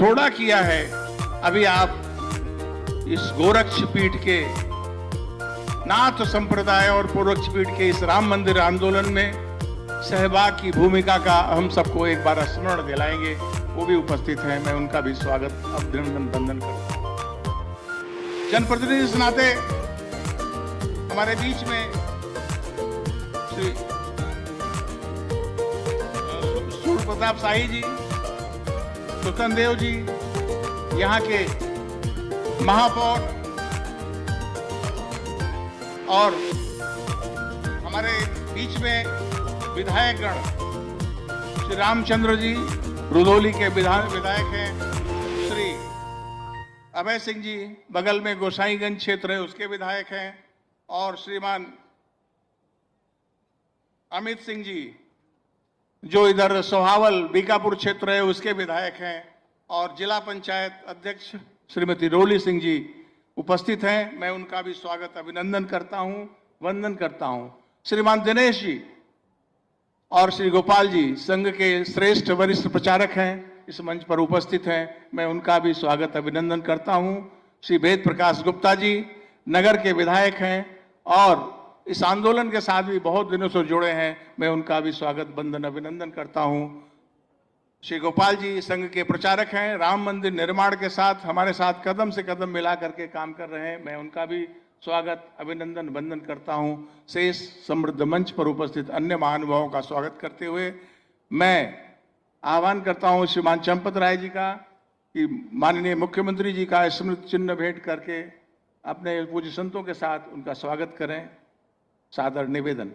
थोड़ा किया है, अभी आप इस गोरक्ष पीठ के नाथ संप्रदाय और पूर्वक्ष पीठ के इस राम मंदिर आंदोलन में सहभाग की भूमिका का हम सबको एक बार स्मरण दिलाएंगे। वो भी उपस्थित हैं, मैं उनका भी स्वागत अभिनंदन वंदन करता हूं। जनप्रतिनिधि के नाते हमारे बीच में श्री सूर्य प्रताप शाही जी, सुतन देव जी, यहाँ के महापौर और हमारे बीच में विधायकगण श्री रामचंद्र जी रुदौली के विधायक हैं, श्री अभय सिंह जी बगल में गोसाईगंज क्षेत्र है उसके विधायक हैं, और श्रीमान अमित सिंह जी जो इधर सोहावल बीकापुर क्षेत्र है उसके विधायक हैं, और जिला पंचायत अध्यक्ष श्रीमती रोली सिंह जी उपस्थित हैं। मैं उनका भी स्वागत अभिनंदन करता हूं, वंदन करता हूं। श्रीमान दिनेश जी और श्री गोपाल जी संघ के श्रेष्ठ वरिष्ठ प्रचारक हैं, इस मंच पर उपस्थित हैं, मैं उनका भी स्वागत अभिनंदन करता हूं। श्री वेद प्रकाश गुप्ता जी नगर के विधायक हैं और इस आंदोलन के साथ भी बहुत दिनों से जुड़े हैं, मैं उनका भी स्वागत वंदन अभिनंदन करता हूं। श्री गोपाल जी संघ के प्रचारक हैं, राम मंदिर निर्माण के साथ हमारे साथ कदम से कदम मिला करके काम कर रहे हैं, मैं उनका भी स्वागत अभिनंदन वंदन करता हूं। शेष समृद्ध मंच पर उपस्थित अन्य महानुभावों का स्वागत करते हुए मैं आह्वान करता हूं श्रीमान चंपत राय जी का कि माननीय मुख्यमंत्री जी का स्मृति चिन्ह भेंट करके अपने पूज्य संतों के साथ उनका स्वागत करें। सादर निवेदन।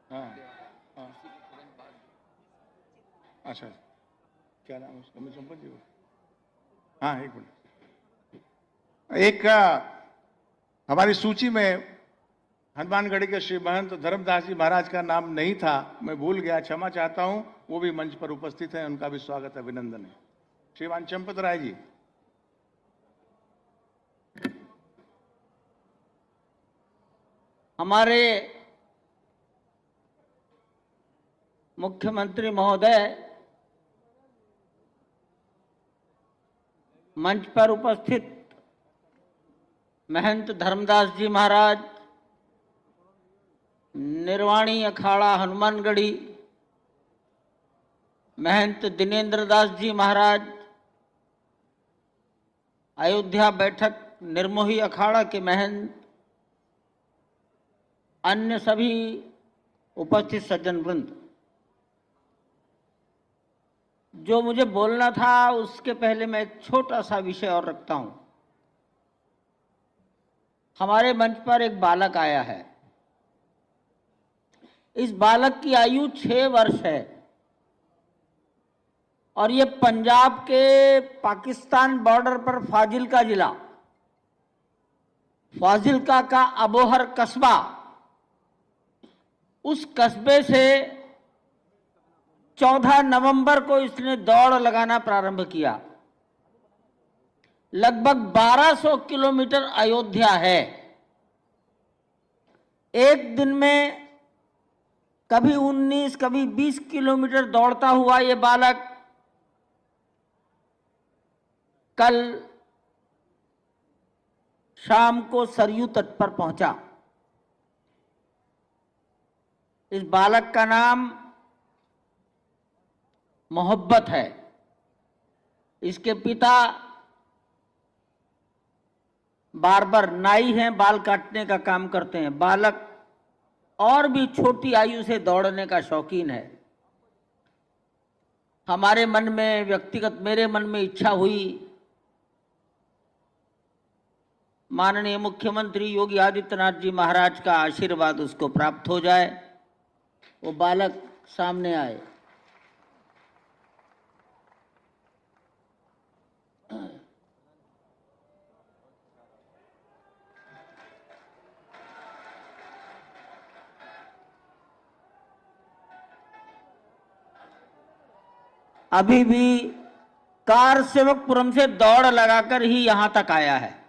हाँ हाँ अच्छा, क्या नाम है उसका? मैं संपत जी। हाँ एक मिनट। एक हमारी सूची में हनुमानगढ़ी के श्री महंत धर्मदास जी महाराज का नाम नहीं था, मैं भूल गया, क्षमा चाहता हूं। वो भी मंच पर उपस्थित हैं, उनका भी स्वागत अभिनंदन है। श्रीमान चंपत राय जी। हमारे मुख्यमंत्री महोदय, मंच पर उपस्थित महंत धर्मदास जी महाराज, निर्वाणी अखाड़ा हनुमानगढ़ी महंत दिनेंद्र दास जी महाराज, अयोध्या बैठक निर्मोही अखाड़ा के महंत, अन्य सभी उपस्थित सज्जन वृंद, जो मुझे बोलना था उसके पहले मैं एक छोटा सा विषय और रखता हूं। हमारे मंच पर एक बालक आया है। इस बालक की आयु 6 वर्ष है और ये पंजाब के पाकिस्तान बॉर्डर पर फाजिल्का जिला, फाजिल्का का अबोहर कस्बा, उस कस्बे से 14 नवंबर को इसने दौड़ लगाना प्रारंभ किया। लगभग 1200 किलोमीटर अयोध्या है। एक दिन में कभी 19 कभी 20 किलोमीटर दौड़ता हुआ ये बालक कल शाम को सरयू तट पर पहुंचा। इस बालक का नाम मोहब्बत है। इसके पिता बार्बर नाई हैं, बाल काटने का काम करते हैं। बालक और भी छोटी आयु से दौड़ने का शौकीन है। हमारे मन में, व्यक्तिगत मेरे मन में इच्छा हुई माननीय मुख्यमंत्री योगी आदित्यनाथ जी महाराज का आशीर्वाद उसको प्राप्त हो जाए, वो बालक सामने आए। अभी भी कार सेवकपुरम से दौड़ लगाकर ही यहां तक आया है।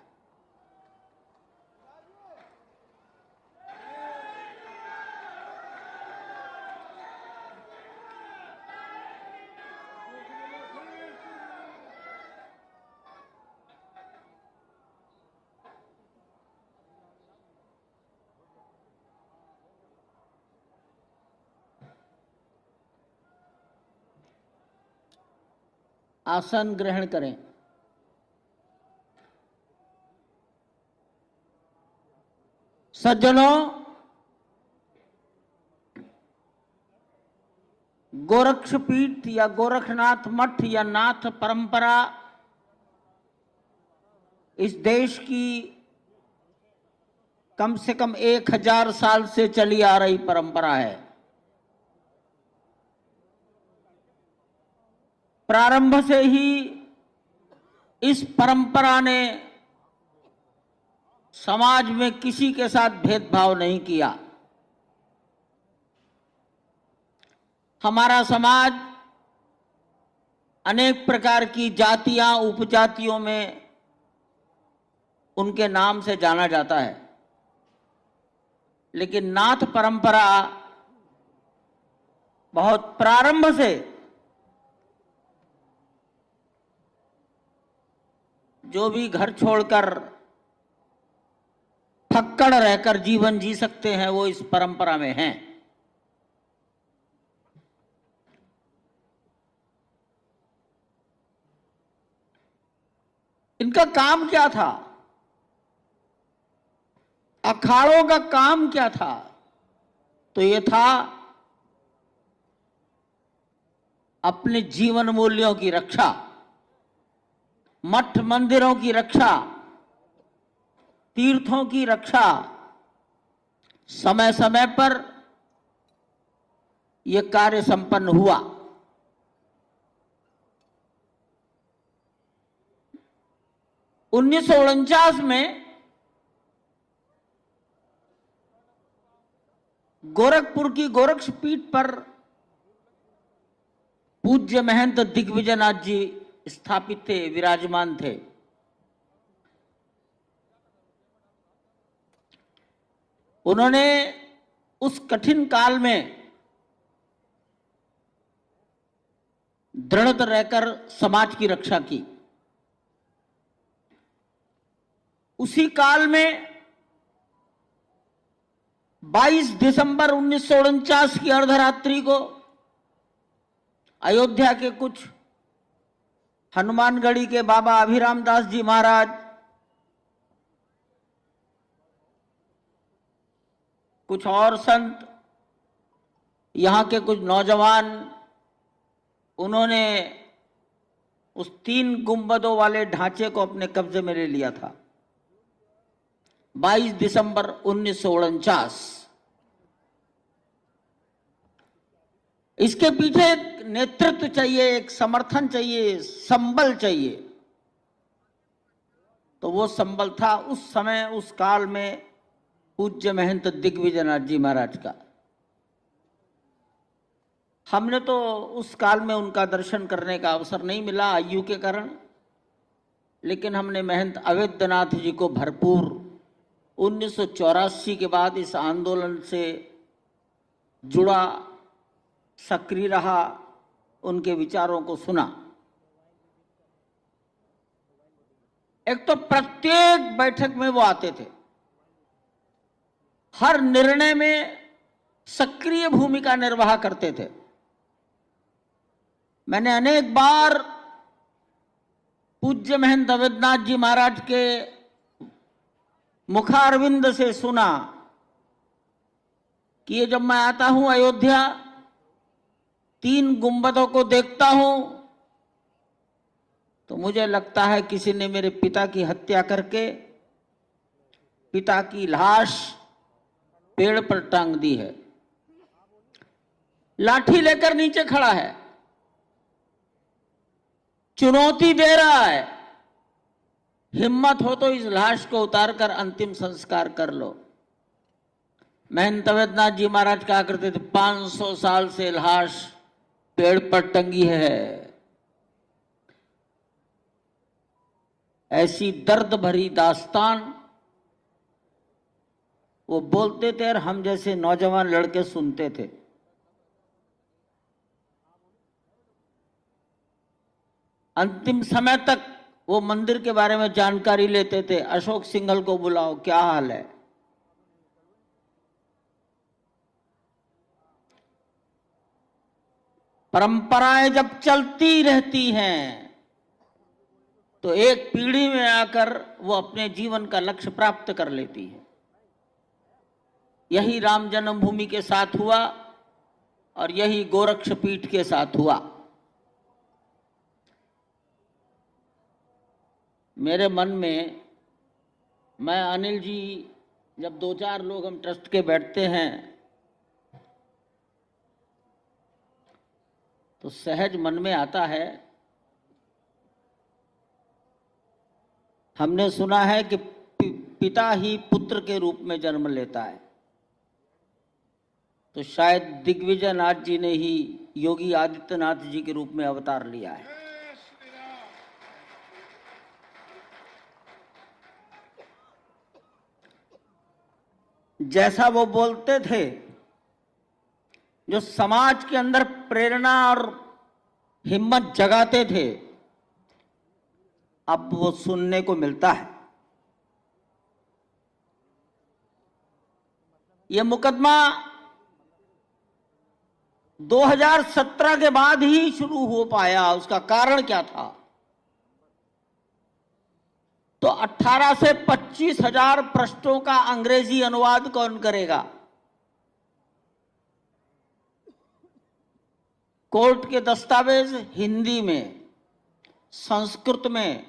आसन ग्रहण करें। सज्जनों, गोरक्षपीठ या गोरखनाथ मठ या नाथ परंपरा इस देश की कम से कम 1000 साल से चली आ रही परंपरा है। प्रारंभ से ही इस परंपरा ने समाज में किसी के साथ भेदभाव नहीं किया। हमारा समाज अनेक प्रकार की जातियां, उपजातियों में उनके नाम से जाना जाता है, लेकिन नाथ परंपरा बहुत प्रारंभ से जो भी घर छोड़कर फक्कड़ रहकर जीवन जी सकते हैं वो इस परंपरा में हैं। इनका काम क्या था? अखाड़ों का काम क्या था? तो ये था अपने जीवन मूल्यों की रक्षा, मठ मंदिरों की रक्षा, तीर्थों की रक्षा। समय समय पर यह कार्य संपन्न हुआ। उन्नीस में गोरखपुर की गोरक्षपीठ पर पूज्य महंत दिग्विजयनाथ जी स्थापित थे, विराजमान थे। उन्होंने उस कठिन काल में दृढ़ रहकर समाज की रक्षा की। उसी काल में 22 दिसंबर 1949 की अर्धरात्रि को अयोध्या के कुछ हनुमानगढ़ी के बाबा अभिराम दास जी महाराज, कुछ और संत, यहां के कुछ नौजवान, उन्होंने उस 3 गुंबदों वाले ढांचे को अपने कब्जे में ले लिया था। 22 दिसंबर 1949। इसके पीछे एक नेतृत्व चाहिए, एक समर्थन चाहिए, संबल चाहिए। तो वो संबल था उस समय, उस काल में पूज्य महंत दिग्विजयनाथ जी महाराज का। हमने तो उस काल में उनका दर्शन करने का अवसर नहीं मिला आयु के कारण, लेकिन हमने महंत अवैधनाथ जी को भरपूर 1984 के बाद इस आंदोलन से जुड़ा, सक्रिय रहा, उनके विचारों को सुना। एक तो प्रत्येक बैठक में वो आते थे, हर निर्णय में सक्रिय भूमिका निर्वाह करते थे। मैंने अनेक बार पूज्य महंत अवैधनाथ जी महाराज के मुखारविंद से सुना कि ये जब मैं आता हूं अयोध्या, 3 गुंबदों को देखता हूं तो मुझे लगता है किसी ने मेरे पिता की हत्या करके पिता की लाश पेड़ पर टांग दी है। लाठी लेकर नीचे खड़ा है, चुनौती दे रहा है, हिम्मत हो तो इस लाश को उतारकर अंतिम संस्कार कर लो। महंत अवैधनाथ जी महाराज कहा करते थे, 500 साल से लाश पेड़ पर टंगी है, ऐसी दर्द भरी दास्तान वो बोलते थे और हम जैसे नौजवान लड़के सुनते थे। अंतिम समय तक वो मंदिर के बारे में जानकारी लेते थे। अशोक सिंघल को बुलाओ, क्या हाल है। परंपराएं जब चलती रहती हैं तो एक पीढ़ी में आकर वो अपने जीवन का लक्ष्य प्राप्त कर लेती है। यही राम जन्मभूमि के साथ हुआ और यही गोरक्षपीठ के साथ हुआ। मेरे मन में, मैं अनिल जी, जब 2-4 लोग हम ट्रस्ट के बैठते हैं तो सहज मन में आता है, हमने सुना है कि पिता ही पुत्र के रूप में जन्म लेता है, तो शायद दिग्विजय नाथ जी ने ही योगी आदित्यनाथ जी के रूप में अवतार लिया है। जैसा वो बोलते थे, जो समाज के अंदर प्रेरणा और हिम्मत जगाते थे, अब वो सुनने को मिलता है। ये मुकदमा 2017 के बाद ही शुरू हो पाया। उसका कारण क्या था? तो 18 से 25 हजार पृष्ठों का अंग्रेजी अनुवाद कौन करेगा? कोर्ट के दस्तावेज हिंदी में, संस्कृत में,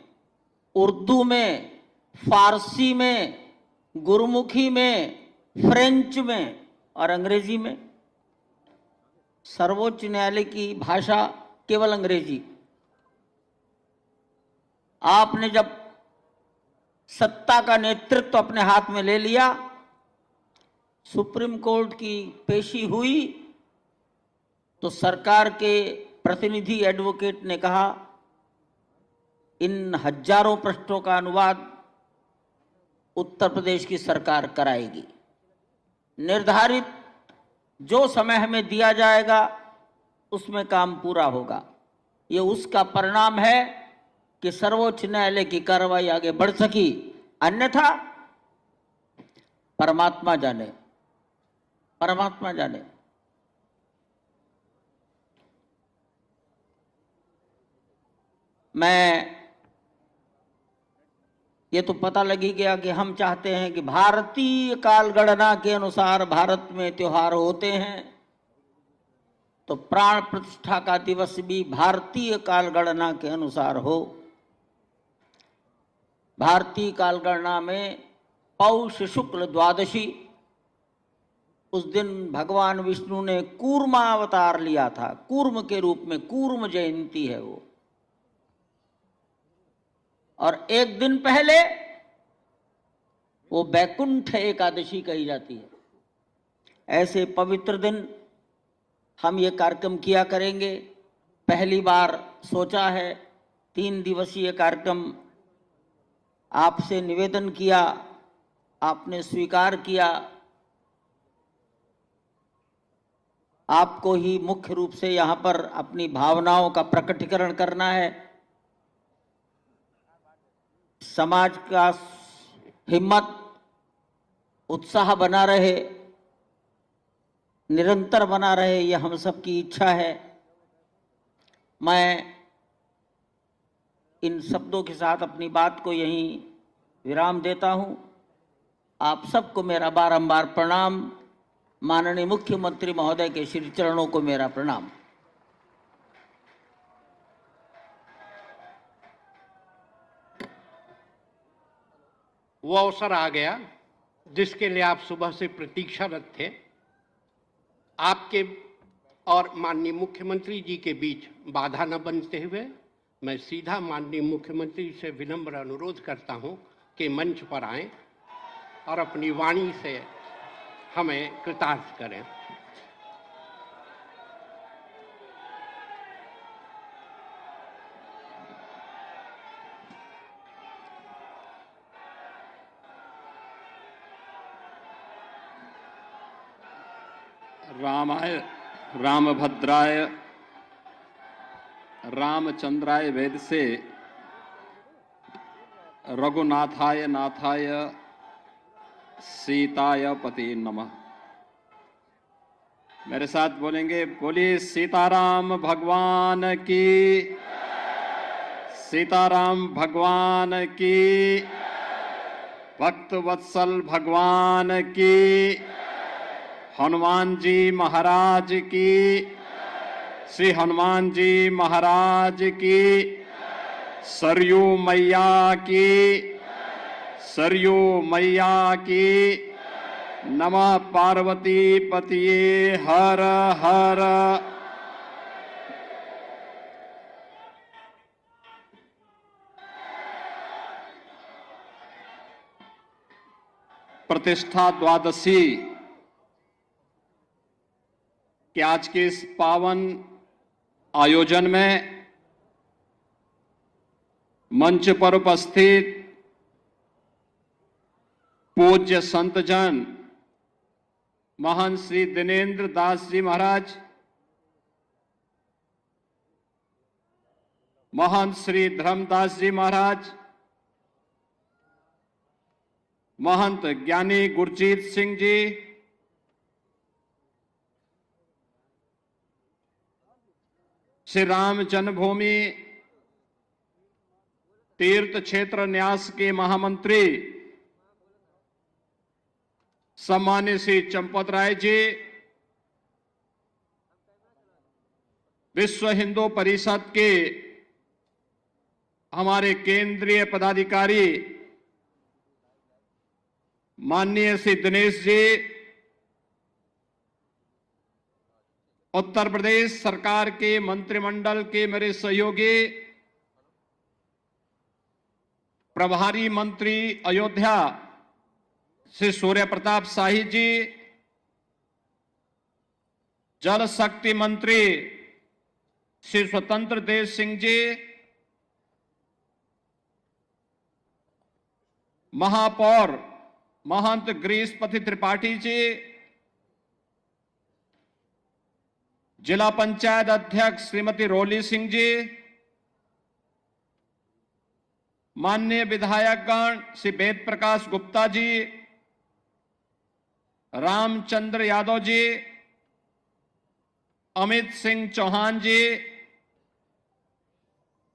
उर्दू में, फारसी में, गुरमुखी में, फ्रेंच में और अंग्रेजी में। सर्वोच्च न्यायालय की भाषा केवल अंग्रेजी। आपने जब सत्ता का नेतृत्व अपने हाथ में ले लिया, सुप्रीम कोर्ट की पेशी हुई, तो सरकार के प्रतिनिधि एडवोकेट ने कहा इन हजारों पृष्ठों का अनुवाद उत्तर प्रदेश की सरकार कराएगी। निर्धारित जो समय हमें दिया जाएगा उसमें काम पूरा होगा। ये उसका परिणाम है कि सर्वोच्च न्यायालय की कार्रवाई आगे बढ़ सकी। अन्यथा परमात्मा जाने, परमात्मा जाने। मैं, ये तो पता लग ही गया कि हम चाहते हैं कि भारतीय कालगणना के अनुसार भारत में त्योहार होते हैं, तो प्राण प्रतिष्ठा का दिवस भी भारतीय कालगणना के अनुसार हो। भारतीय कालगणना में पौष शुक्ल द्वादशी, उस दिन भगवान विष्णु ने कूर्मा अवतार लिया था, कूर्म के रूप में, कूर्म जयंती है वो। और एक दिन पहले वो बैकुंठ एकादशी कही जाती है। ऐसे पवित्र दिन हम ये कार्यक्रम किया करेंगे। पहली बार सोचा है 3 दिवसीय कार्यक्रम, आपसे निवेदन किया, आपने स्वीकार किया। आपको ही मुख्य रूप से यहाँ पर अपनी भावनाओं का प्रकटीकरण करना है। समाज का हिम्मत, उत्साह बना रहे, निरंतर बना रहे, यह हम सबकी इच्छा है। मैं इन शब्दों के साथ अपनी बात को यहीं विराम देता हूं। आप सबको मेरा बारंबार प्रणाम। माननीय मुख्यमंत्री महोदय के श्री चरणों को मेरा प्रणाम। वो अवसर आ गया जिसके लिए आप सुबह से प्रतीक्षारत थे। आपके और माननीय मुख्यमंत्री जी के बीच बाधा न बनते हुए मैं सीधा माननीय मुख्यमंत्री से विनम्र अनुरोध करता हूं कि मंच पर आएं और अपनी वाणी से हमें कृतार्थ करें। रामाय रामभद्राय रामचंद्राय वेद से रघुनाथाय नाथाय सीताय पति नमः। मेरे साथ बोलेंगे, बोलिए सीताराम भगवान की, सीताराम भगवान की, भक्त वत्सल भगवान की, हनुमान जी महाराज की, श्री हनुमान जी महाराज की, सरयू मैया की, सरयू मैया की, नमः पार्वती पतिये हर हर। प्रतिष्ठा द्वादशी कि आज के इस पावन आयोजन में मंच पर उपस्थित पूज्य संतजन महंत श्री दिनेंद्र दास जी महाराज, महंत श्री धर्मदास जी महाराज, महंत ज्ञानी गुरजीत सिंह जी, श्री राम जन्मभूमि तीर्थ क्षेत्र न्यास के महामंत्री सम्मानित श्री चंपत राय जी, विश्व हिंदू परिषद के हमारे केंद्रीय पदाधिकारी माननीय श्री दिनेश जी, उत्तर प्रदेश सरकार के मंत्रिमंडल के मेरे सहयोगी प्रभारी मंत्री अयोध्या श्री सूर्य प्रताप शाही जी, जल शक्ति मंत्री श्री स्वतंत्र देव सिंह जी, महापौर महंत गिरीशपति त्रिपाठी जी, जिला पंचायत अध्यक्ष श्रीमती रोली सिंह जी, माननीय विधायकगण श्री वेद प्रकाश गुप्ता जी, रामचंद्र यादव जी, अमित सिंह चौहान जी,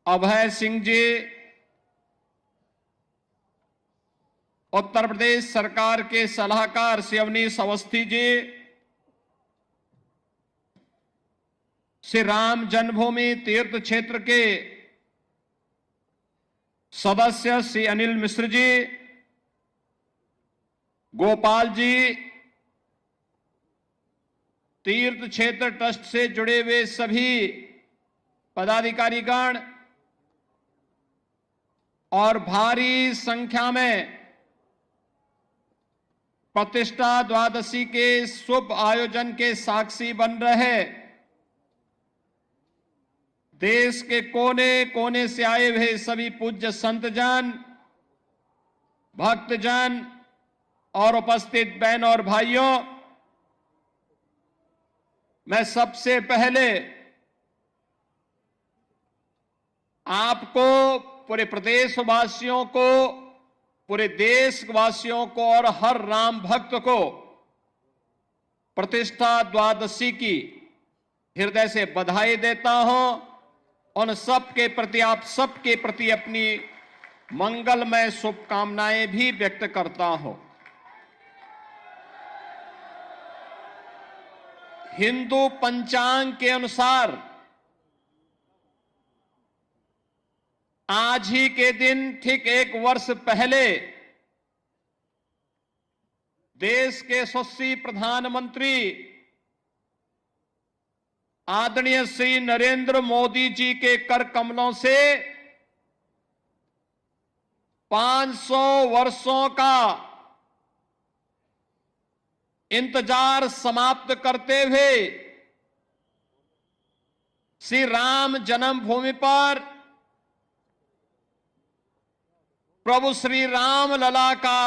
अभय सिंह जी, उत्तर प्रदेश सरकार के सलाहकार श्री अवनीश अवस्थी जी, श्री राम जन्मभूमि तीर्थ क्षेत्र के सदस्य श्री अनिल मिश्र जी, गोपाल जी, तीर्थ क्षेत्र ट्रस्ट से जुड़े हुए सभी पदाधिकारीगण और भारी संख्या में प्रतिष्ठा द्वादशी के शुभ आयोजन के साक्षी बन रहे देश के कोने कोने से आए हुए सभी पूज्य संतजन, भक्तजन और उपस्थित बहन और भाइयों, मैं सबसे पहले आपको, पूरे प्रदेशवासियों को, पूरे देशवासियों को और हर राम भक्त को प्रतिष्ठा द्वादशी की हृदय से बधाई देता हूं। उन सबके प्रति, आप सबके प्रति अपनी मंगलमय शुभकामनाएं भी व्यक्त करता हूं। हिंदू पंचांग के अनुसार आज ही के दिन ठीक 1 वर्ष पहले देश के यशस्वी प्रधानमंत्री आदरणीय श्री नरेंद्र मोदी जी के कर कमलों से 500 वर्षों का इंतजार समाप्त करते हुए श्री राम जन्मभूमि पर प्रभु श्री राम लला का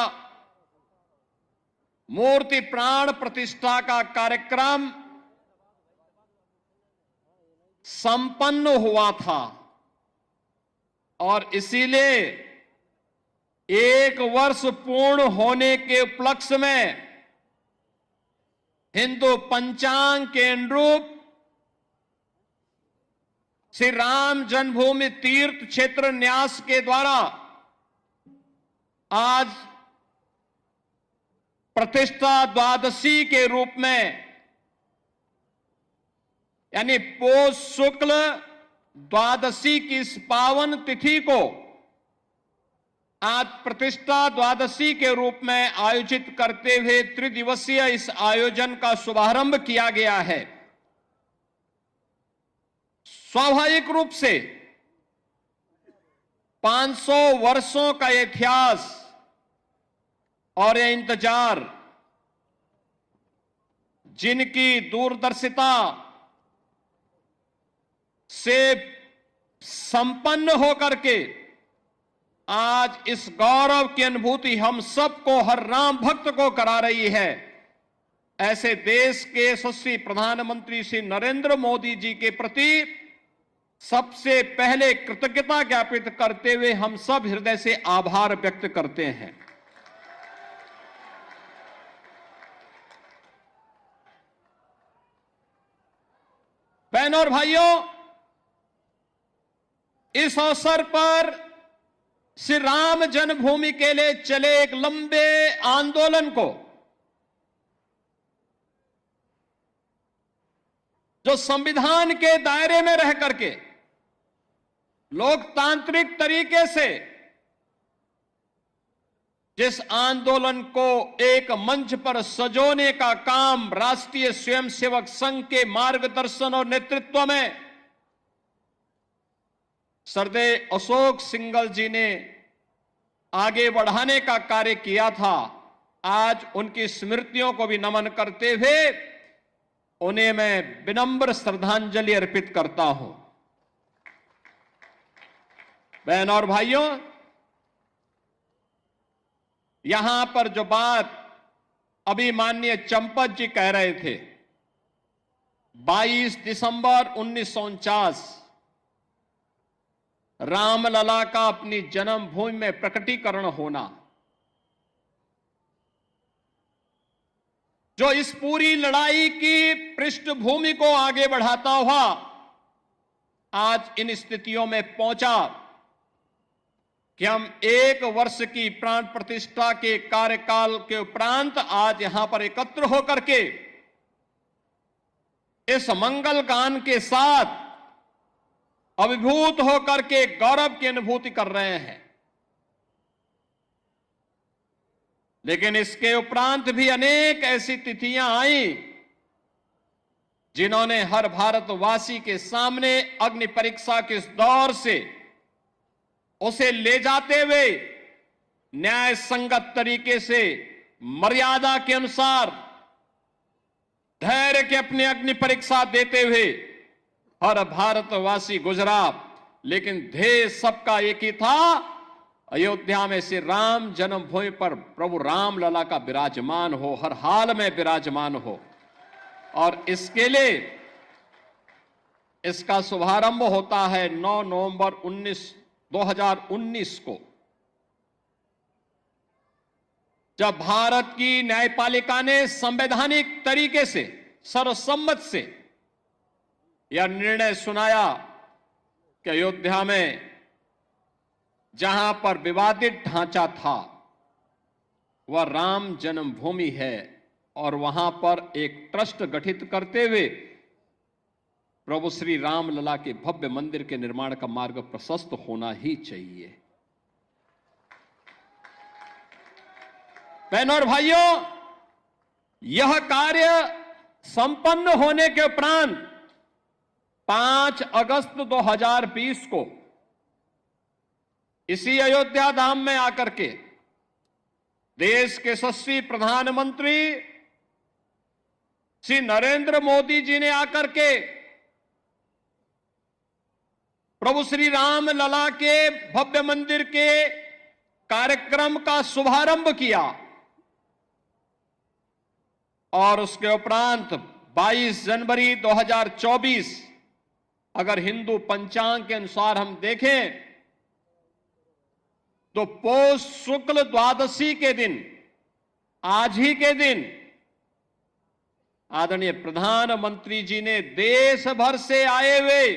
मूर्ति प्राण प्रतिष्ठा का कार्यक्रम संपन्न हुआ था और इसीलिए 1 वर्ष पूर्ण होने के उपलक्ष्य में हिंदू पंचांग के अनुरूप श्री राम जन्मभूमि तीर्थ क्षेत्र न्यास के द्वारा आज प्रतिष्ठा द्वादशी के रूप में यानी पौष शुक्ल द्वादशी की इस पावन तिथि को आज प्रतिष्ठा द्वादशी के रूप में आयोजित करते हुए त्रिदिवसीय इस आयोजन का शुभारंभ किया गया है। स्वाभाविक रूप से 500 वर्षों का इतिहास और यह इंतजार, जिनकी दूरदर्शिता से संपन्न होकर के आज इस गौरव की अनुभूति हम सबको, हर राम भक्त को करा रही है, ऐसे देश के यशस्वी प्रधानमंत्री श्री नरेंद्र मोदी जी के प्रति सबसे पहले कृतज्ञता ज्ञापित करते हुए हम सब हृदय से आभार व्यक्त करते हैं। बहनों और भाइयों, इस अवसर पर श्री राम जन्मभूमि के लिए चले एक लंबे आंदोलन को, जो संविधान के दायरे में रह करके लोकतांत्रिक तरीके से जिस आंदोलन को एक मंच पर सजोने का काम राष्ट्रीय स्वयंसेवक संघ के मार्गदर्शन और नेतृत्व में सरदेव अशोक सिंघल जी ने आगे बढ़ाने का कार्य किया था, आज उनकी स्मृतियों को भी नमन करते हुए उन्हें मैं विनम्र श्रद्धांजलि अर्पित करता हूं। बहनों और भाइयों, यहां पर जो बात अभी माननीय चंपत जी कह रहे थे, 22 दिसंबर 1949 रामलला का अपनी जन्मभूमि में प्रकटीकरण होना, जो इस पूरी लड़ाई की पृष्ठभूमि को आगे बढ़ाता हुआ आज इन स्थितियों में पहुंचा कि हम 1 वर्ष की प्राण प्रतिष्ठा के कार्यकाल के उपरांत आज यहां पर एकत्र होकर के इस मंगल गान के साथ अभिभूत होकर के गौरव की अनुभूति कर रहे हैं। लेकिन इसके उपरांत भी अनेक ऐसी तिथियां आई जिन्होंने हर भारतवासी के सामने अग्नि परीक्षा के इस दौर से उसे ले जाते हुए न्याय संगत तरीके से मर्यादा के अनुसार धैर्य के अपनी अग्नि परीक्षा देते हुए हर भारतवासी गुजरा। लेकिन ध्येय सबका एक ही था, अयोध्या में श्री राम जन्मभूमि पर प्रभु रामलला का विराजमान हो, हर हाल में विराजमान हो। और इसके लिए इसका शुभारंभ होता है 9 नवंबर 2019 को, जब भारत की न्यायपालिका ने संवैधानिक तरीके से सर्वसम्मत से यह निर्णय सुनाया कि अयोध्या में जहां पर विवादित ढांचा था वह राम जन्मभूमि है और वहां पर एक ट्रस्ट गठित करते हुए प्रभु श्री रामलला के भव्य मंदिर के निर्माण का मार्ग प्रशस्त होना ही चाहिए। बहनों और भाइयों, यह कार्य संपन्न होने के उपरांत 5 अगस्त 2020 को इसी अयोध्या धाम में आकर के देश के यशस्वी प्रधानमंत्री श्री नरेंद्र मोदी जी ने आकर के प्रभु श्री राम लला के भव्य मंदिर के कार्यक्रम का शुभारंभ किया और उसके उपरांत 22 जनवरी 2024 अगर हिंदू पंचांग के अनुसार हम देखें तो पौष शुक्ल द्वादशी के दिन, आज ही के दिन, आदरणीय प्रधानमंत्री जी ने देश भर से आए हुए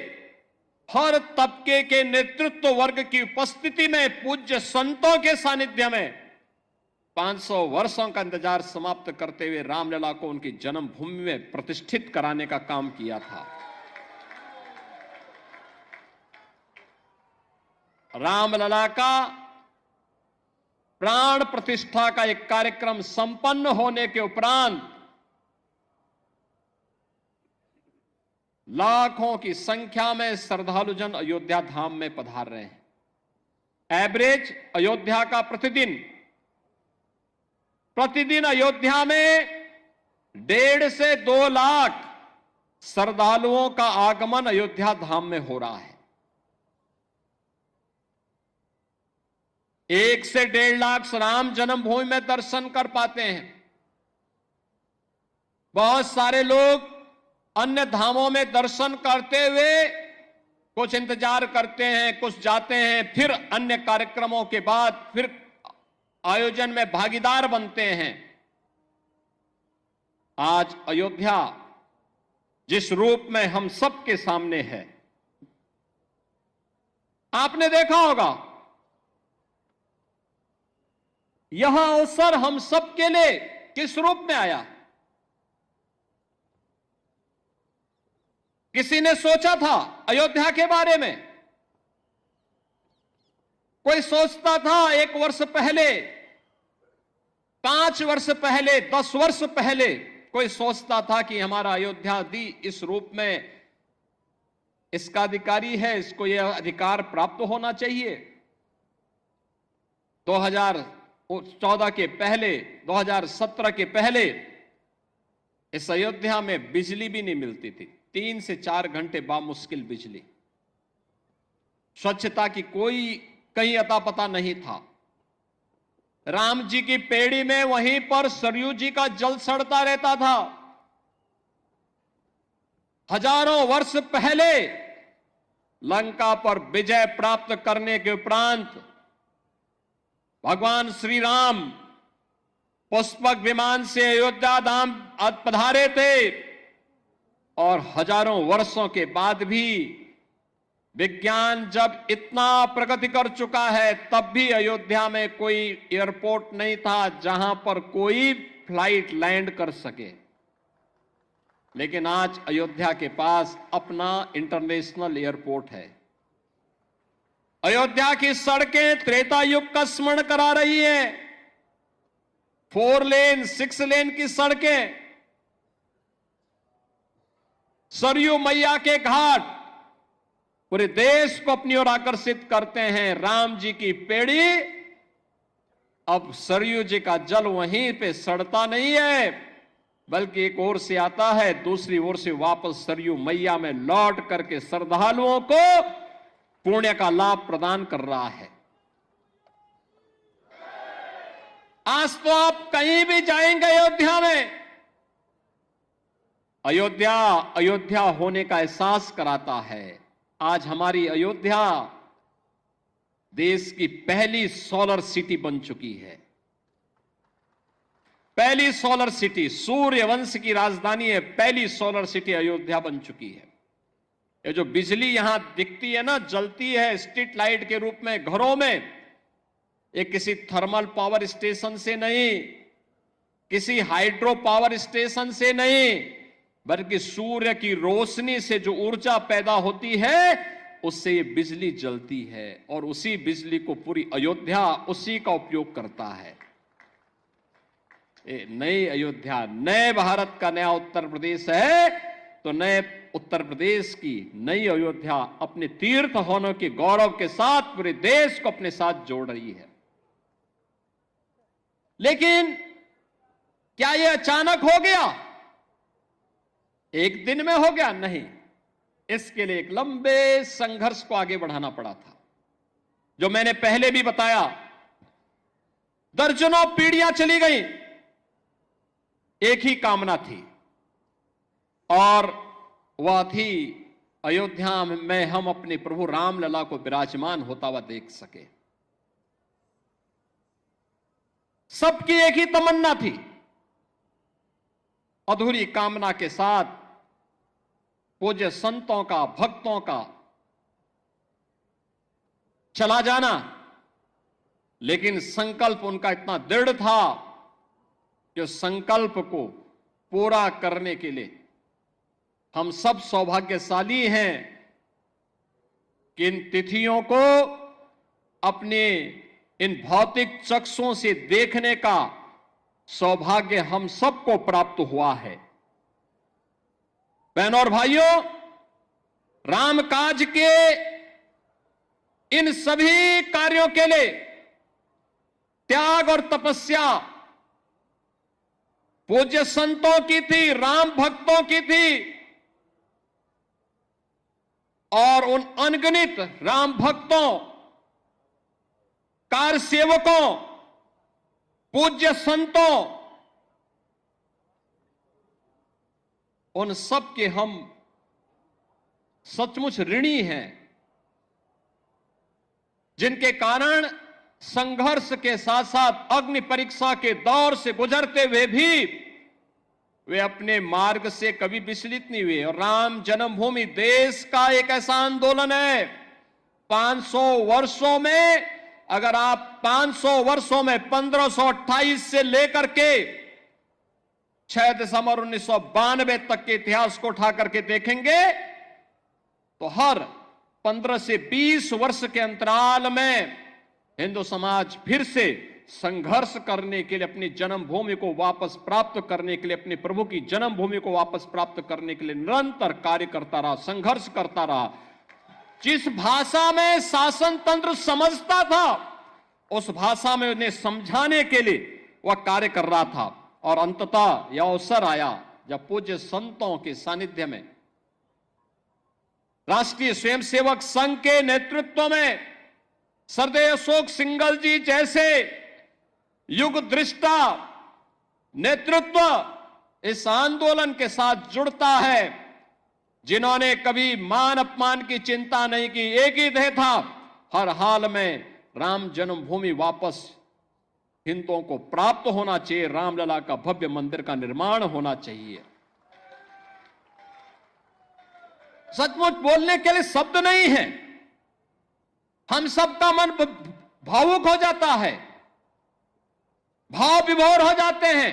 हर तबके के नेतृत्व वर्ग की उपस्थिति में, पूज्य संतों के सानिध्य में 500 वर्षों का इंतजार समाप्त करते हुए रामलला को उनकी जन्मभूमि में प्रतिष्ठित कराने का काम किया था। रामलला का प्राण प्रतिष्ठा का एक कार्यक्रम संपन्न होने के उपरांत लाखों की संख्या में श्रद्धालु जन अयोध्या धाम में पधार रहे हैं। एवरेज अयोध्या का प्रतिदिन अयोध्या में 1.5 से 2 लाख श्रद्धालुओं का आगमन अयोध्या धाम में हो रहा है। 1 से 1.5 लाख राम जन्मभूमि में दर्शन कर पाते हैं। बहुत सारे लोग अन्य धामों में दर्शन करते हुए कुछ इंतजार करते हैं, कुछ जाते हैं, फिर अन्य कार्यक्रमों के बाद फिर आयोजन में भागीदार बनते हैं। आज अयोध्या जिस रूप में हम सबके सामने है, आपने देखा होगा, यह अवसर हम सबके लिए किस रूप में आया। किसी ने सोचा था अयोध्या के बारे में? कोई सोचता था 1 वर्ष पहले, 5 वर्ष पहले, 10 वर्ष पहले कोई सोचता था कि हमारा अयोध्या दी इस रूप में इसका अधिकारी है, इसको यह अधिकार प्राप्त होना चाहिए। 2014 के पहले, 2017 के पहले इस अयोध्या में बिजली भी नहीं मिलती थी। 3 से 4 घंटे बामुश्किल बिजली। स्वच्छता की कोई कहीं अता पता नहीं था। राम जी की पेड़ी में वहीं पर सरयू जी का जल सड़ता रहता था। हजारों वर्ष पहले लंका पर विजय प्राप्त करने के उपरांत भगवान श्री राम पुष्पक विमान से अयोध्या धाम पधारे थे और हजारों वर्षों के बाद भी विज्ञान जब इतना प्रगति कर चुका है, तब भी अयोध्या में कोई एयरपोर्ट नहीं था जहां पर कोई फ्लाइट लैंड कर सके। लेकिन आज अयोध्या के पास अपना इंटरनेशनल एयरपोर्ट है। अयोध्या की सड़कें त्रेता युग का स्मरण करा रही हैं। 4 लेन 6 लेन की सड़कें, सरयू मैया के घाट पूरे देश को अपनी ओर आकर्षित करते हैं। राम जी की पेड़ी, अब सरयू जी का जल वहीं पे सड़ता नहीं है, बल्कि एक ओर से आता है, दूसरी ओर से वापस सरयू मैया में लौट करके श्रद्धालुओं को पुण्य का लाभ प्रदान कर रहा है। आज तो आप कहीं भी जाएंगे अयोध्या में, अयोध्या अयोध्या होने का एहसास कराता है। आज हमारी अयोध्या देश की पहली सोलर सिटी बन चुकी है। पहली सोलर सिटी, सूर्य वंश की राजधानी है, पहली सोलर सिटी अयोध्या बन चुकी है। ये जो बिजली यहां दिखती है ना, जलती है स्ट्रीट लाइट के रूप में घरों में, ये किसी थर्मल पावर स्टेशन से नहीं, किसी हाइड्रो पावर स्टेशन से नहीं, बल्कि सूर्य की रोशनी से जो ऊर्जा पैदा होती है उससे ये बिजली जलती है और उसी बिजली को पूरी अयोध्या उसी का उपयोग करता है। ये नई अयोध्या, नए भारत का नया उत्तर प्रदेश है, तो नए उत्तर प्रदेश की नई अयोध्या अपने तीर्थ होने के गौरव के साथ पूरे देश को अपने साथ जोड़ रही है। लेकिन क्या यह अचानक हो गया? एक दिन में हो गया? नहीं, इसके लिए एक लंबे संघर्ष को आगे बढ़ाना पड़ा था। जो मैंने पहले भी बताया, दर्जनों पीढ़ियां चली गई, एक ही कामना थी और वह थी अयोध्या में हम अपने प्रभु रामलला को विराजमान होता हुआ देख सके। सबकी एक ही तमन्ना थी, अधूरी कामना के साथ पूज्य संतों का, भक्तों का चला जाना, लेकिन संकल्प उनका इतना दृढ़ था कि उस संकल्प को पूरा करने के लिए हम सब सौभाग्यशाली हैं कि इन तिथियों को अपने इन भौतिक चक्षुओं से देखने का सौभाग्य हम सबको प्राप्त हुआ है। बहनों और भाइयों, रामकाज के इन सभी कार्यों के लिए त्याग और तपस्या पूज्य संतों की थी, राम भक्तों की थी, और उन अनगिनत राम भक्तों, कार सेवकों, पूज्य संतों, उन सब के हम सचमुच ऋणी हैं, जिनके कारण संघर्ष के साथ साथ अग्नि परीक्षा के दौर से गुजरते हुए भी वे अपने मार्ग से कभी विचलित नहीं हुए। और राम जन्मभूमि देश का एक ऐसा आंदोलन है, 500 वर्षों में, अगर आप 500 वर्षों में 1528 से लेकर के 6 दिसंबर 1992 तक के इतिहास को उठा करके देखेंगे तो हर 15 से 20 वर्ष के अंतराल में हिंदू समाज फिर से संघर्ष करने के लिए, अपनी जन्मभूमि को वापस प्राप्त करने के लिए, अपने प्रभु की जन्मभूमि को वापस प्राप्त करने के लिए निरंतर कार्य करता रहा, संघर्ष करता रहा। जिस भाषा में शासन तंत्र समझता था उस भाषा में उन्हें समझाने के लिए वह कार्य कर रहा था। और अंततः यह अवसर आया जब पूज्य संतों के सानिध्य में राष्ट्रीय स्वयंसेवक संघ के नेतृत्व में सरदेव अशोक सिंघल जी जैसे युग दृष्टा नेतृत्व इस आंदोलन के साथ जुड़ता है, जिन्होंने कभी मान अपमान की चिंता नहीं की। एक ही ध्येय था, हर हाल में राम जन्मभूमि वापस हिंदुओं को प्राप्त होना चाहिए, रामलला का भव्य मंदिर का निर्माण होना चाहिए। सचमुच बोलने के लिए शब्द नहीं है, हम सबका मन भावुक हो जाता है, भाव विभोर हो जाते हैं,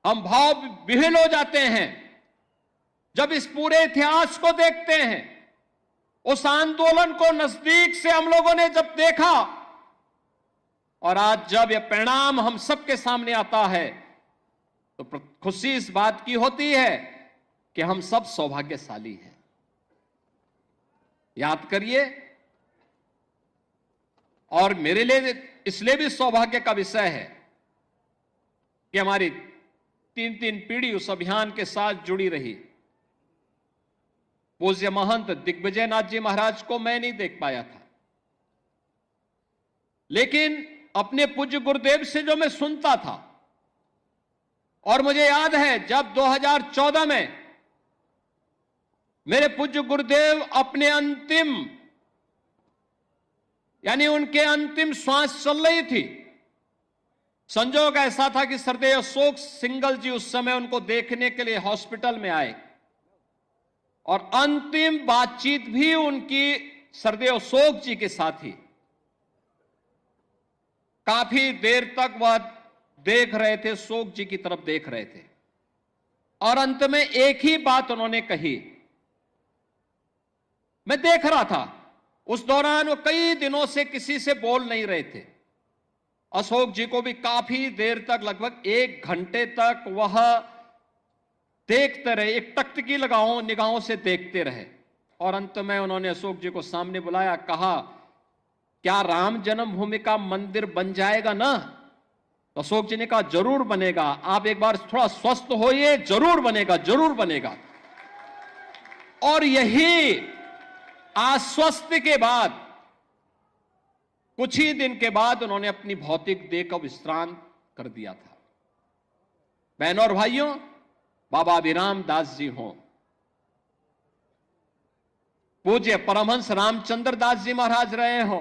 हम भाव विह्वल हो जाते हैं जब इस पूरे इतिहास को देखते हैं। उस आंदोलन को नजदीक से हम लोगों ने जब देखा और आज जब यह परिणाम हम सबके सामने आता है तो खुशी इस बात की होती है कि हम सब सौभाग्यशाली हैं। याद करिए, और मेरे लिए इसलिए भी सौभाग्य का विषय है कि हमारी 3 पीढ़ी उस अभियान के साथ जुड़ी रही। पूज्य महंत दिग्विजय नाथ जी महाराज को मैं नहीं देख पाया था, लेकिन अपने पूज्य गुरुदेव से जो मैं सुनता था, और मुझे याद है जब 2014 में मेरे पूज्य गुरुदेव अपने अंतिम, यानी उनके अंतिम श्वास चल रही थी, संजोग ऐसा था कि सरदेव अशोक सिंघल जी उस समय उनको देखने के लिए हॉस्पिटल में आए और अंतिम बातचीत भी उनकी सरदेव अशोक जी के साथ ही। काफी देर तक वह देख रहे थे, अशोक जी की तरफ देख रहे थे, और अंत में एक ही बात उन्होंने कही। मैं देख रहा था, उस दौरान वो कई दिनों से किसी से बोल नहीं रहे थे। अशोक जी को भी काफी देर तक, लगभग 1 घंटे तक वह देखते रहे, एक टकटकी लगाओ निगाहों से देखते रहे, और अंत में उन्होंने अशोक जी को सामने बुलाया, कहा क्या राम जन्मभूमि का मंदिर बन जाएगा ना? तो अशोक जी ने कहा जरूर बनेगा, आप एक बार थोड़ा स्वस्थ होइए, जरूर बनेगा, जरूर बनेगा। और यही आश्वस्त के बाद कुछ ही दिन के बाद उन्होंने अपनी भौतिक देह का विश्राम कर दिया था। बहनों और भाइयों, बाबा अभिराम दास जी हों, पूज्य परमहंस रामचंद्र दास जी महाराज रहे हो,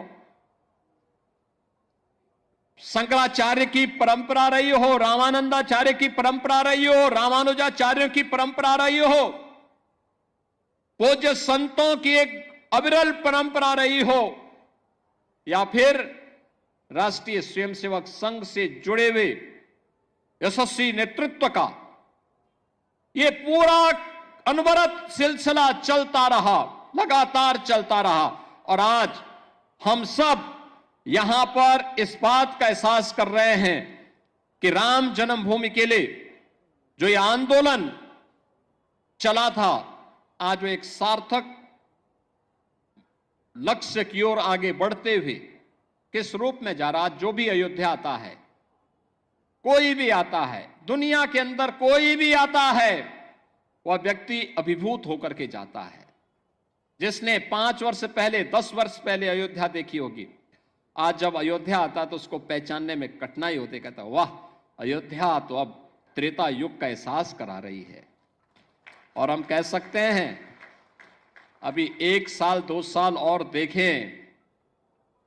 शंकराचार्य की परंपरा रही हो, रामानंदाचार्य की परंपरा रही हो, रामानुजाचार्यों की परंपरा रही हो, पूज्य संतों की एक अविरल परंपरा रही हो, या फिर राष्ट्रीय स्वयंसेवक संघ से जुड़े हुए यशस्वी नेतृत्व का ये पूरा अनवरत सिलसिला चलता रहा, लगातार चलता रहा। और आज हम सब यहां पर इस बात का एहसास कर रहे हैं कि राम जन्मभूमि के लिए जो ये आंदोलन चला था, आज वो एक सार्थक लक्ष्य की ओर आगे बढ़ते हुए किस रूप में जा रहा। जो भी अयोध्या आता है, कोई भी आता है, दुनिया के अंदर कोई भी आता है, वह व्यक्ति अभिभूत होकर के जाता है। जिसने 5 वर्ष पहले, 10 वर्ष पहले अयोध्या देखी होगी, आज जब अयोध्या आता तो उसको पहचानने में कठिनाई होती, कहता वाह, अयोध्या तो अब त्रेता युग का एहसास करा रही है। और हम कह सकते हैं अभी 1 साल 2 साल और देखें,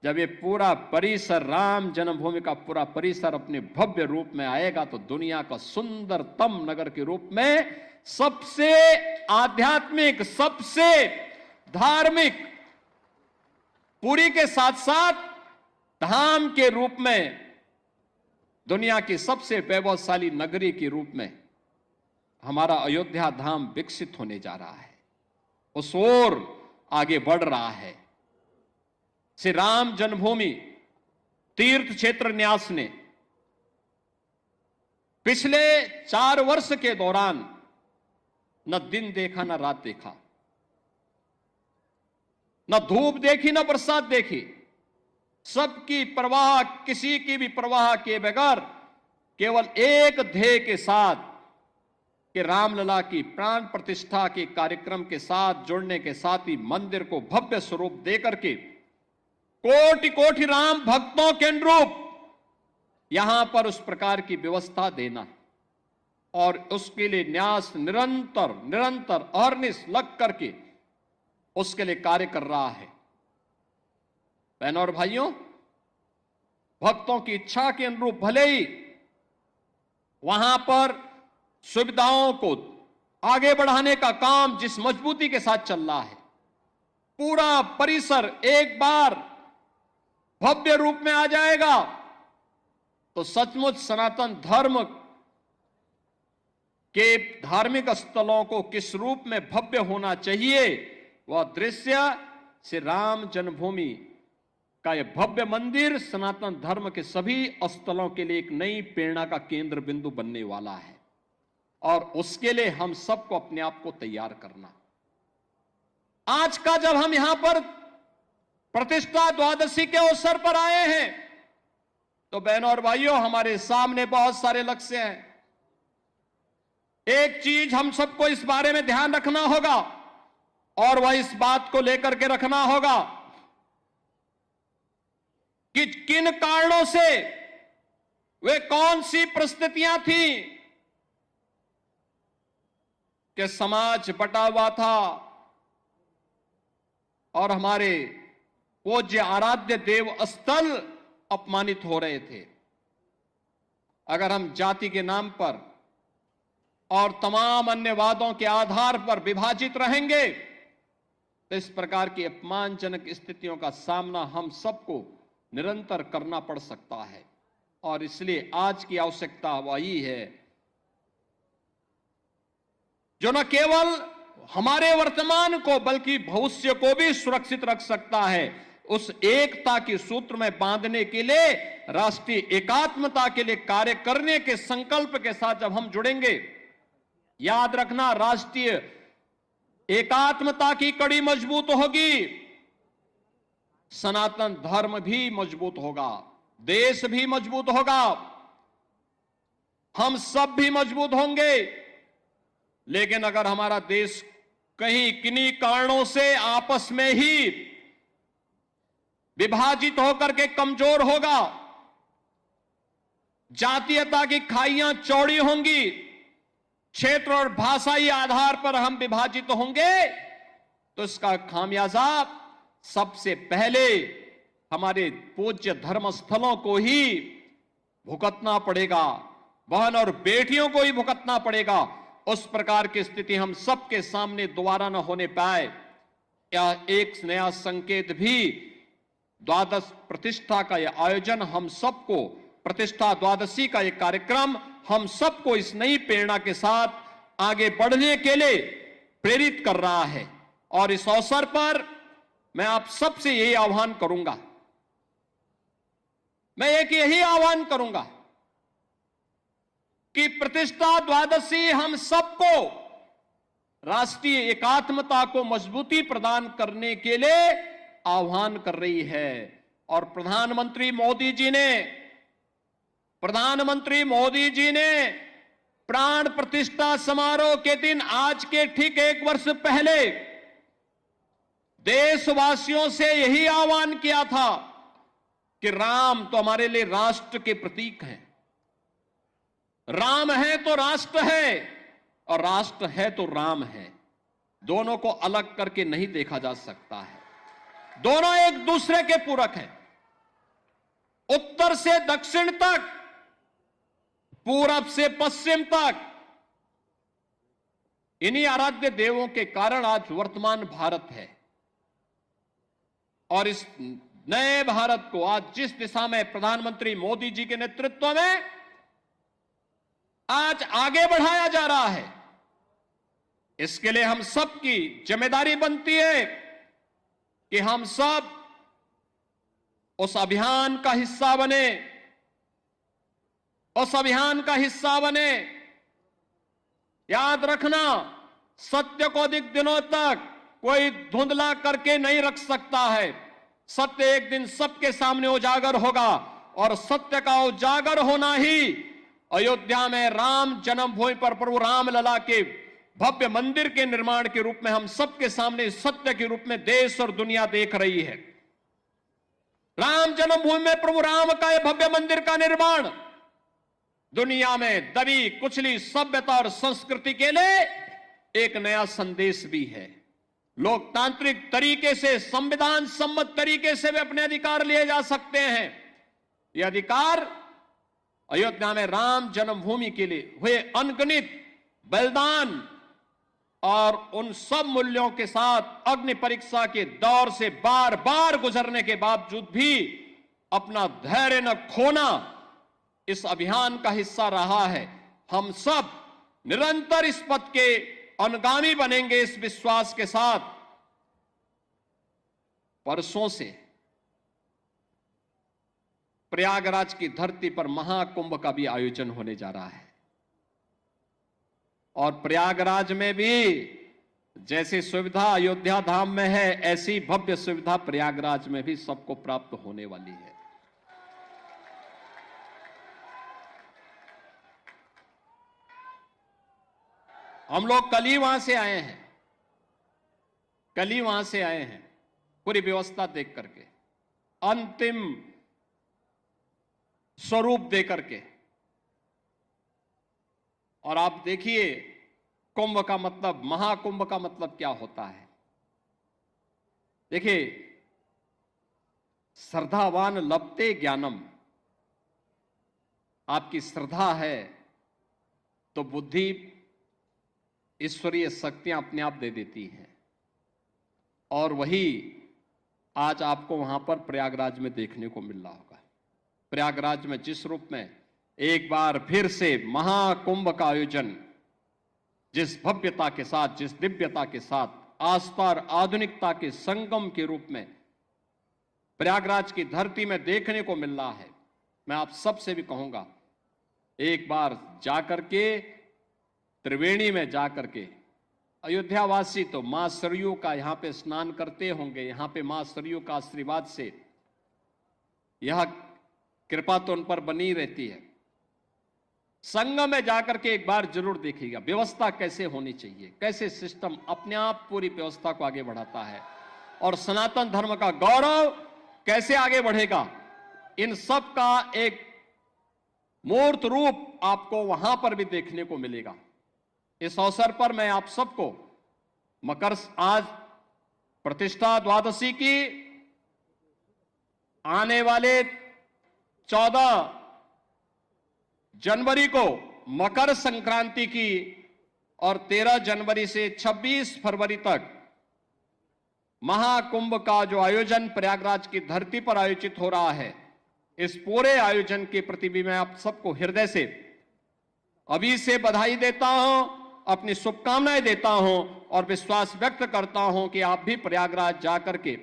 जब ये पूरा परिसर, राम जन्मभूमि का पूरा परिसर अपने भव्य रूप में आएगा तो दुनिया का सुंदरतम नगर के रूप में, सबसे आध्यात्मिक, सबसे धार्मिक, पुरी के साथ साथ धाम के रूप में, दुनिया की सबसे वैभवशाली नगरी के रूप में हमारा अयोध्या धाम विकसित होने जा रहा है, उस ओर आगे बढ़ रहा है। श्री राम जन्मभूमि तीर्थ क्षेत्र न्यास ने पिछले 4 वर्ष के दौरान न दिन देखा, न रात देखा, न धूप देखी, न बरसात देखी, सबकी परवाह, किसी की भी परवाह किए बगैर केवल एक ध्येय के साथ कि रामलला की प्राण प्रतिष्ठा के कार्यक्रम के साथ जुड़ने के साथ ही मंदिर को भव्य स्वरूप देकर के कोटि कोटि राम भक्तों के अनुरूप यहां पर उस प्रकार की व्यवस्था देना, और उसके लिए न्यास निरंतर निरंतर अहर्निश लग करके उसके लिए कार्य कर रहा है। बहनों और भाइयों, भक्तों की इच्छा के अनुरूप भले ही वहां पर सुविधाओं को आगे बढ़ाने का काम जिस मजबूती के साथ चल रहा है, पूरा परिसर एक बार भव्य रूप में आ जाएगा तो सचमुच सनातन धर्म के धार्मिक स्थलों को किस रूप में भव्य होना चाहिए, वह दृश्य श्री राम जन्मभूमि का यह भव्य मंदिर सनातन धर्म के सभी स्थलों के लिए एक नई प्रेरणा का केंद्र बिंदु बनने वाला है। और उसके लिए हम सबको अपने आप को तैयार करना। आज का जब हम यहां पर प्रतिष्ठा द्वादशी के अवसर पर आए हैं तो बहनों और भाइयों, हमारे सामने बहुत सारे लक्ष्य हैं। एक चीज हम सबको इस बारे में ध्यान रखना होगा, और वह इस बात को लेकर के रखना होगा कि किन कारणों से, वे कौन सी परिस्थितियां थी कि समाज बटा हुआ था और हमारे पूज्य आराध्य देव स्थल अपमानित हो रहे थे। अगर हम जाति के नाम पर और तमाम अन्य वादों के आधार पर विभाजित रहेंगे तो इस प्रकार की अपमानजनक स्थितियों का सामना हम सबको निरंतर करना पड़ सकता है। और इसलिए आज की आवश्यकता वही है जो न केवल हमारे वर्तमान को बल्कि भविष्य को भी सुरक्षित रख सकता है। उस एकता के सूत्र में बांधने के लिए, राष्ट्रीय एकात्मता के लिए कार्य करने के संकल्प के साथ जब हम जुड़ेंगे, याद रखना, राष्ट्रीय एकात्मता की कड़ी मजबूत होगी, सनातन धर्म भी मजबूत होगा, देश भी मजबूत होगा, हम सब भी मजबूत होंगे। लेकिन अगर हमारा देश कहीं किन्हीं कारणों से आपस में ही विभाजित होकर के कमजोर होगा, जातीयता की खाइयां चौड़ी होंगी, क्षेत्र और भाषाई आधार पर हम विभाजित होंगे, तो इसका खामियाजा सबसे पहले हमारे पूज्य धर्मस्थलों को ही भुगतना पड़ेगा, बहन और बेटियों को ही भुगतना पड़ेगा। उस प्रकार की स्थिति हम सबके सामने दोबारा न होने पाए, यह एक नया संकेत भी द्वादश प्रतिष्ठा का यह आयोजन हम सबको, प्रतिष्ठा द्वादशी का यह कार्यक्रम हम सबको इस नई प्रेरणा के साथ आगे बढ़ने के लिए प्रेरित कर रहा है। और इस अवसर पर मैं आप सबसे यही आह्वान करूंगा, मैं एक यही आह्वान करूंगा कि प्रतिष्ठा द्वादशी हम सबको राष्ट्रीय एकात्मता को मजबूती प्रदान करने के लिए आह्वान कर रही है। और प्रधानमंत्री मोदी जी ने प्राण प्रतिष्ठा समारोह के दिन, आज के ठीक 1 वर्ष पहले, देशवासियों से यही आह्वान किया था कि राम तो हमारे लिए राष्ट्र के प्रतीक हैं, राम है तो राष्ट्र है और राष्ट्र है तो राम है। दोनों को अलग करके नहीं देखा जा सकता है, दोनों एक दूसरे के पूरक हैं। उत्तर से दक्षिण तक, पूरब से पश्चिम तक, इन्हीं आराध्य देवों के कारण आज वर्तमान भारत है। और इस नए भारत को आज जिस दिशा में प्रधानमंत्री मोदी जी के नेतृत्व में आज आगे बढ़ाया जा रहा है, इसके लिए हम सबकी जिम्मेदारी बनती है कि हम सब उस अभियान का हिस्सा बने, उस अभियान का हिस्सा बने। याद रखना, सत्य को अधिक दिनों तक कोई धुंधला करके नहीं रख सकता है। सत्य एक दिन सबके सामने उजागर होगा और सत्य का उजागर होना ही अयोध्या में राम जन्मभूमि पर प्रभु रामलला के भव्य मंदिर के निर्माण के रूप में हम सबके सामने सत्य के रूप में देश और दुनिया देख रही है। राम जन्मभूमि में प्रभु राम का यह भव्य मंदिर का निर्माण दुनिया में दबी कुचली सभ्यता और संस्कृति के लिए एक नया संदेश भी है। लोकतांत्रिक तरीके से, संविधान सम्मत तरीके से वे अपने अधिकार लिए जा सकते हैं। यह अधिकार अयोध्या में राम जन्मभूमि के लिए हुए अनगिनत बलिदान और उन सब मूल्यों के साथ अग्नि परीक्षा के दौर से बार बार गुजरने के बावजूद भी अपना धैर्य न खोना इस अभियान का हिस्सा रहा है। हम सब निरंतर इस पथ के अनुगामी बनेंगे, इस विश्वास के साथ। परसों से प्रयागराज की धरती पर महाकुंभ का भी आयोजन होने जा रहा है और प्रयागराज में भी जैसी सुविधा अयोध्या धाम में है, ऐसी भव्य सुविधा प्रयागराज में भी सबको प्राप्त होने वाली है। हम लोग कल ही वहां से आए हैं, पूरी व्यवस्था देख करके, अंतिम स्वरूप दे करके। और आप देखिए, कुंभ का मतलब, महाकुंभ का मतलब क्या होता है। देखिए, श्रद्धावान लभते ज्ञानम, आपकी श्रद्धा है तो बुद्धि, ईश्वरीय शक्तियां अपने आप दे देती हैं। और वही आज आपको वहां पर प्रयागराज में देखने को मिल रहा होगा। प्रयागराज में जिस रूप में एक बार फिर से महाकुंभ का आयोजन, जिस भव्यता के साथ, जिस दिव्यता के साथ, आस्था और आधुनिकता के संगम के रूप में प्रयागराज की धरती में देखने को मिल रहा है, मैं आप सबसे भी कहूंगा, एक बार जाकर के त्रिवेणी में जाकर के, अयोध्यावासी तो मां सरयू का यहां पे स्नान करते होंगे, यहां पे मां सरयू का आशीर्वाद से यह कृपा तो उन पर बनी रहती है। संगम में जाकर के एक बार जरूर देखिएगा व्यवस्था कैसे होनी चाहिए, कैसे सिस्टम अपने आप पूरी व्यवस्था को आगे बढ़ाता है और सनातन धर्म का गौरव कैसे आगे बढ़ेगा। इन सब का एक मूर्त रूप आपको वहां पर भी देखने को मिलेगा। इस अवसर पर मैं आप सबको आज प्रतिष्ठा द्वादशी की आने वाले 14 जनवरी को मकर संक्रांति की और 13 जनवरी से 26 फरवरी तक महाकुंभ का जो आयोजन प्रयागराज की धरती पर आयोजित हो रहा है, इस पूरे आयोजन के प्रति भी मैं आप सबको हृदय से अभी से बधाई देता हूं, अपनी शुभकामनाएं देता हूं और विश्वास व्यक्त करता हूं कि आप भी प्रयागराज जाकर के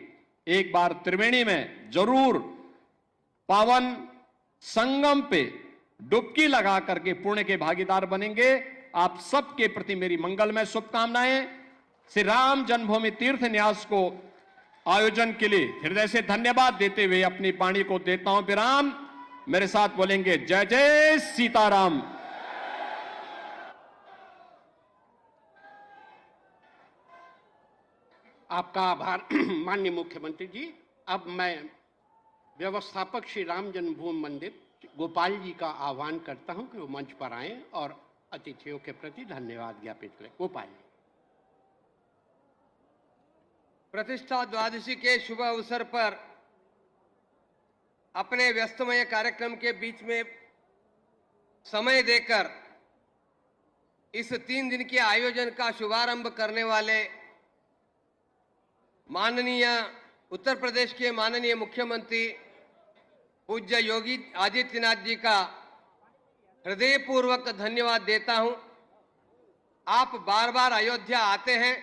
एक बार त्रिवेणी में जरूर पावन संगम पे डुबकी लगा करके पुण्य के भागीदार बनेंगे। आप सबके प्रति मेरी मंगलमय शुभकामनाएं। श्री राम जन्मभूमि तीर्थ न्यास को आयोजन के लिए हृदय से धन्यवाद देते हुए अपनी वाणी को देता हूं विराम। मेरे साथ बोलेंगे जय जय सीताराम। आपका आभार माननीय मुख्यमंत्री जी। अब मैं व्यवस्थापक श्री राम जन्मभूमि मंदिर गोपाल जी का आह्वान करता हूं कि वो मंच पर आएं और अतिथियों के प्रति धन्यवाद ज्ञापित करें। गोपाल जी। प्रतिष्ठा द्वादशी के शुभ अवसर पर अपने व्यस्तमय कार्यक्रम के बीच में समय देकर इस 3 दिन के आयोजन का शुभारंभ करने वाले माननीय उत्तर प्रदेश के माननीय मुख्यमंत्री पूज्य योगी आदित्यनाथ जी का हृदयपूर्वक धन्यवाद देता हूं। आप बार बार अयोध्या आते हैं,